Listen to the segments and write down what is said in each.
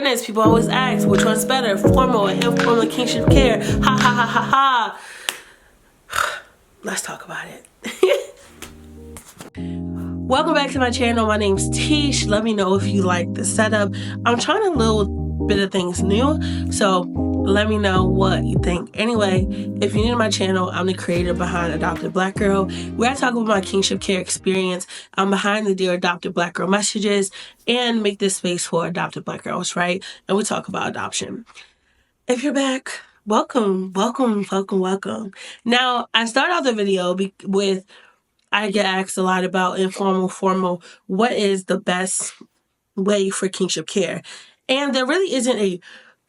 People always ask which one's better, formal or informal kinship care. Ha ha ha ha ha. Let's talk about it. Welcome back to my channel. My name's Teisha. Let me know if you like the setup. I'm trying a little bit of things new, so let me know what you think. Anyway, if you're new to my channel, I'm the creator behind Adopted Black Girl, where I talk about my kinship care experience. I'm behind the Dear Adopted Black Girl messages and make this space for adopted Black girls, right? And we talk about adoption. If you're back, welcome. Now, I start out the video with I get asked a lot about informal, formal. What is the best way for kinship care? And there really isn't a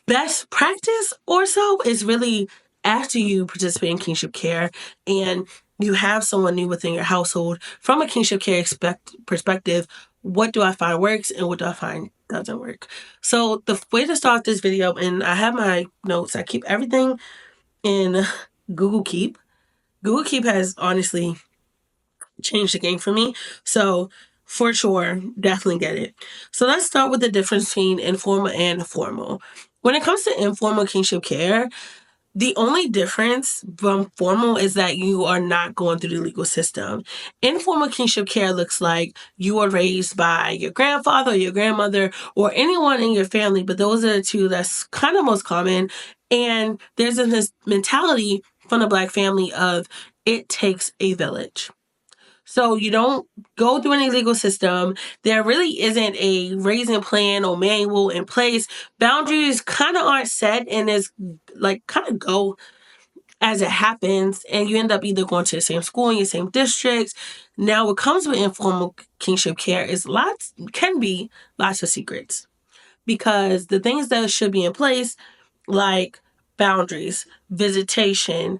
best practice or so. It's really after you participate in kinship care and you have someone new within your household, from a kinship care perspective, what do I find works and what do I find doesn't work? So the way to start this video, and I have my notes, I keep everything in Google Keep. Google Keep has honestly changed the game for me. So for sure, definitely get it. So let's start with the difference between informal and formal. When it comes to informal kinship care, the only difference from formal is that you are not going through the legal system. Informal kinship care looks like you were raised by your grandfather or your grandmother or anyone in your family, but those are the two that's kind of most common. And there's this mentality from the Black family of it takes a village. So you don't go through any legal system. There really isn't a raising plan or manual in place. Boundaries kind of aren't set and it's like kind of go as it happens. And you end up either going to the same school in your same districts. Now what comes with informal kinship care is can be lots of secrets. Because the things that should be in place, like boundaries, visitation,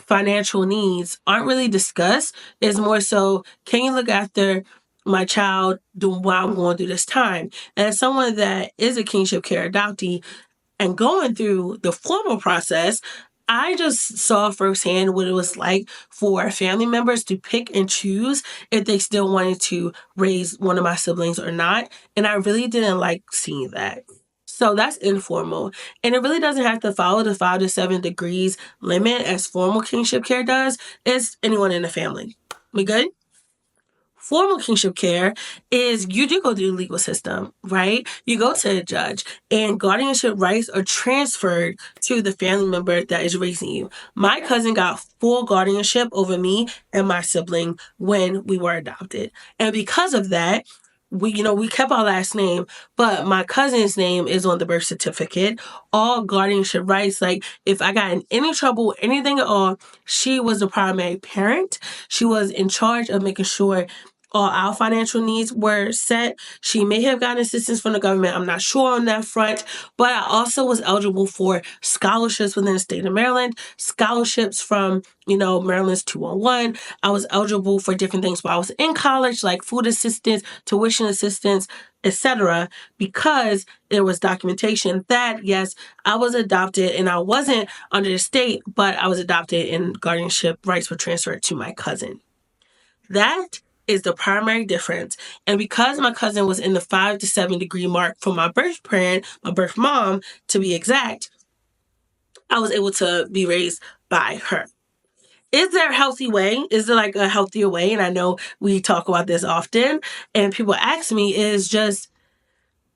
financial needs, aren't really discussed. It's more so, can you look after my child while I'm going through this time? And as someone that is a kinship care adoptee and going through the formal process, I just saw firsthand what it was like for family members to pick and choose if they still wanted to raise one of my siblings or not. And I really didn't like seeing that. So that's informal. And it really doesn't have to follow the 5 to 7 degrees limit as formal kinship care does. It's anyone in the family. We good? Formal kinship care is you do go through the legal system, right? You go to a judge and guardianship rights are transferred to the family member that is raising you. My cousin got full guardianship over me and my sibling when we were adopted. And because of that, we kept our last name, but my cousin's name is on the birth certificate. All guardianship rights, like if I got in any trouble, anything at all, she was the primary parent. She was in charge of making sure all our financial needs were set. She may have gotten assistance from the government. I'm not sure on that front, but I also was eligible for scholarships within the state of Maryland, scholarships from, Maryland's 211. I was eligible for different things while I was in college, like food assistance, tuition assistance, etc., because there was documentation that, yes, I was adopted and I wasn't under the state, but I was adopted and guardianship rights were transferred to my cousin. That is the primary difference. And because my cousin was in the 5 to 7 degree mark for my birth parent, my birth mom, to be exact, I was able to be raised by her. Is there a healthy way? Is there like a healthier way? And I know we talk about this often and people ask me, is just,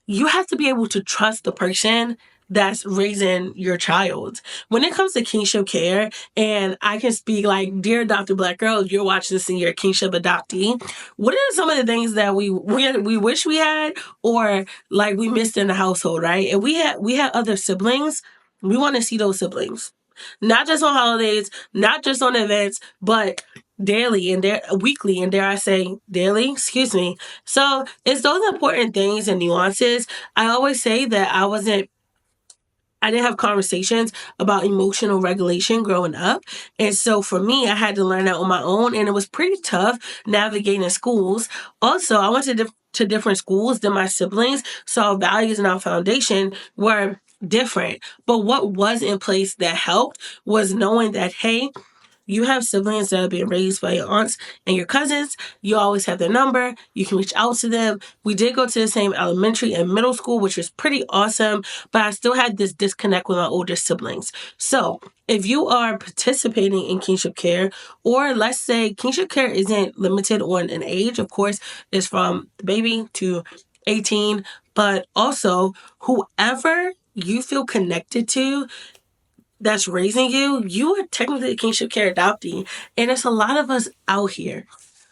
you have to be able to trust the person that's raising your child. When it comes to kinship care, and I can speak like, dear adopted Black girl, if you're watching this and you're a kinship adoptee, what are some of the things that we wish we had or like we missed in the household, right? And we had other siblings, we want to see those siblings. Not just on holidays, not just on events, but daily and weekly, and dare I say daily, excuse me. So it's those important things and nuances. I always say that I didn't have conversations about emotional regulation growing up. And so for me, I had to learn that on my own. And it was pretty tough navigating schools. Also, I went to different schools than my siblings. So our values and our foundation were different. But what was in place that helped was knowing that, hey, you have siblings that are being raised by your aunts and your cousins, you always have their number. You can reach out to them. We did go to the same elementary and middle school, which was pretty awesome, but I still had this disconnect with my older siblings. So if you are participating in kinship care, or let's say kinship care isn't limited on an age, of course, it's from the baby to 18, but also whoever you feel connected to that's raising you, you are technically a kinship care adoptee. And there's a lot of us out here.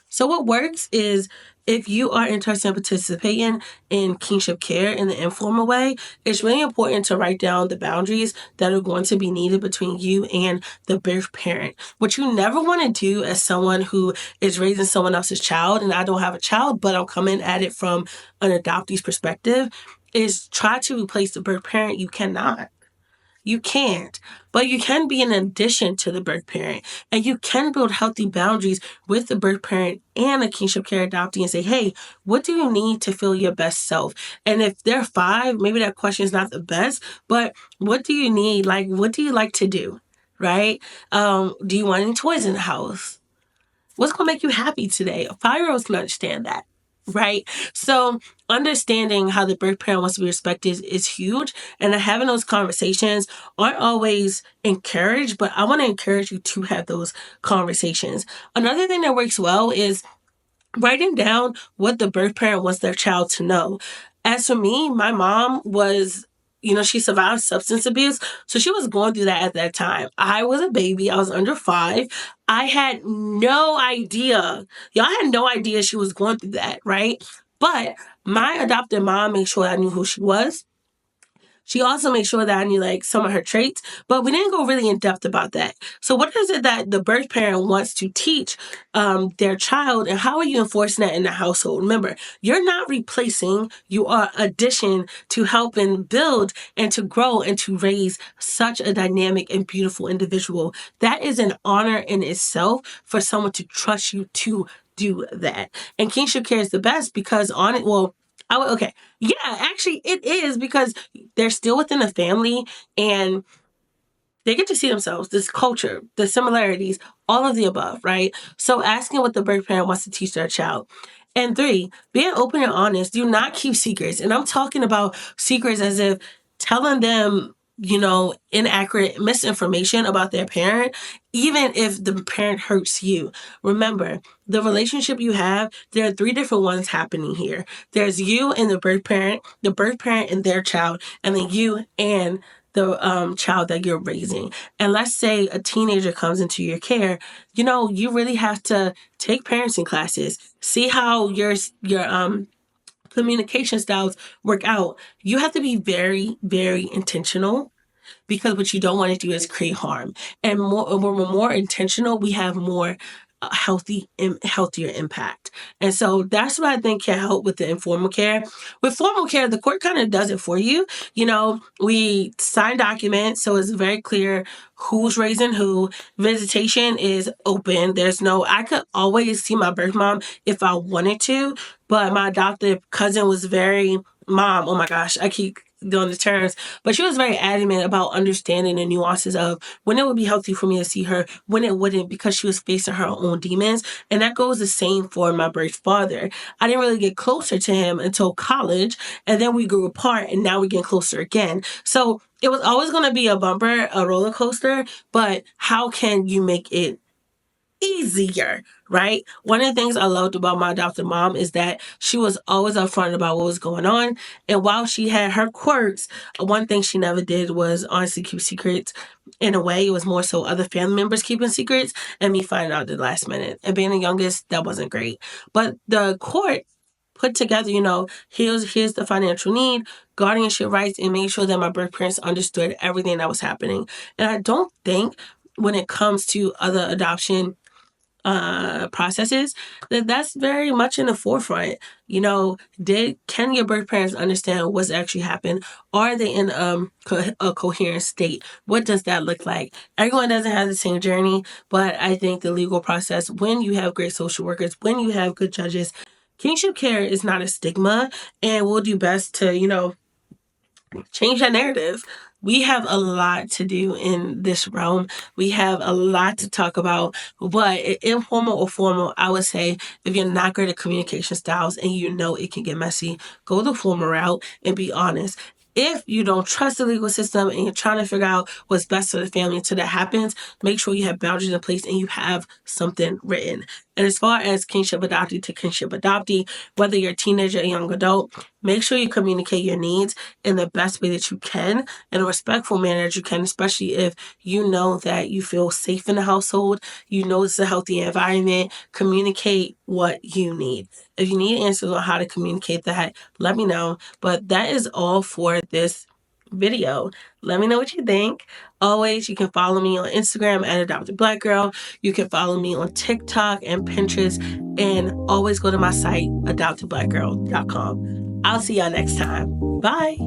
So what works is if you are interested in participating in kinship care in the informal way, it's really important to write down the boundaries that are going to be needed between you and the birth parent. What you never want to do as someone who is raising someone else's child, and I don't have a child, but I'm coming at it from an adoptee's perspective, is try to replace the birth parent. You cannot. You can't, but you can be an addition to the birth parent, and you can build healthy boundaries with the birth parent and a kinship care adoptee and say, hey, what do you need to feel your best self? And if they're 5, maybe that question is not the best, but what do you need? Like, what do you like to do? Right? Do you want any toys in the house? What's going to make you happy today? A 5-year-old can understand that, right? So understanding how the birth parent wants to be respected is huge. And having those conversations aren't always encouraged, but I want to encourage you to have those conversations. Another thing that works well is writing down what the birth parent wants their child to know. As for me, my mom was, she survived substance abuse. So she was going through that at that time. I was a baby. I was under 5. I had no idea. Y'all had no idea she was going through that, right? But my adopted mom made sure I knew who she was. She also made sure that I knew like some of her traits, but we didn't go really in depth about that. So what is it that the birth parent wants to teach their child, and how are you enforcing that in the household? Remember, you're not replacing, you are addition to help and build and to grow and to raise such a dynamic and beautiful individual. That is an honor in itself for someone to trust you to do that. And kinship care is the best because okay. Yeah, actually, it is because they're still within a family and they get to see themselves, this culture, the similarities, all of the above, right? So asking what the birth parent wants to teach their child. And 3, being open and honest. Do not keep secrets. And I'm talking about secrets as if telling them, inaccurate misinformation about their parent, even if the parent hurts you. Remember, the relationship you have, there are 3 different ones happening here. There's you and the birth parent and their child, and then you and the child that you're raising. And let's say a teenager comes into your care, you really have to take parenting classes, see how your communication styles work out. You have to be very, very intentional, because what you don't want to do is create harm. And when we're more intentional, we have more healthier impact. And so that's what I think can help with the informal care. With formal care, the court kind of does it for you. We sign documents, so it's very clear who's raising who. Visitation is open. I could always see my birth mom if I wanted to, but my adoptive cousin was mom, oh my gosh, I keep doing the terms, but she was very adamant about understanding the nuances of when it would be healthy for me to see her, when it wouldn't, because she was facing her own demons. And that goes the same for my birth father. I didn't really get closer to him until college, and then we grew apart, and now we're getting closer again. So it was always going to be a roller coaster, but how can you make it easier, right? One of the things I loved about my adopted mom is that she was always upfront about what was going on. And while she had her quirks, one thing she never did was honestly keep secrets. In a way, it was more so other family members keeping secrets and me finding out at the last minute. And being the youngest, that wasn't great. But the court put together, here's the financial need, guardianship rights, and made sure that my birth parents understood everything that was happening. And I don't think when it comes to other adoption processes, that's very much in the forefront. Can your birth parents understand what's actually happened? Are they in a coherent state? What does that look like? Everyone doesn't have the same journey, but I think the legal process, when you have great social workers, when you have good judges, kinship care is not a stigma, and we'll do best to, change that narrative. we have a lot to do in this realm. We have a lot to talk about, but informal or formal, I would say if you're not great at communication styles and you know it can get messy, go the formal route and be honest. If you don't trust the legal system and you're trying to figure out what's best for the family until that happens, make sure you have boundaries in place and you have something written. And as far as kinship adoptee to kinship adoptee, whether you're a teenager or a young adult, make sure you communicate your needs in the best way that you can, in a respectful manner that you can, especially if you know that you feel safe in the household, you know it's a healthy environment. Communicate what you need. If you need answers on how to communicate that, let me know. But that is all for this video. Let me know what you think. Always, you can follow me on Instagram at Adopted Black Girl. You can follow me on TikTok and Pinterest. And always go to my site, adoptedblackgirl.com. I'll see y'all next time. Bye.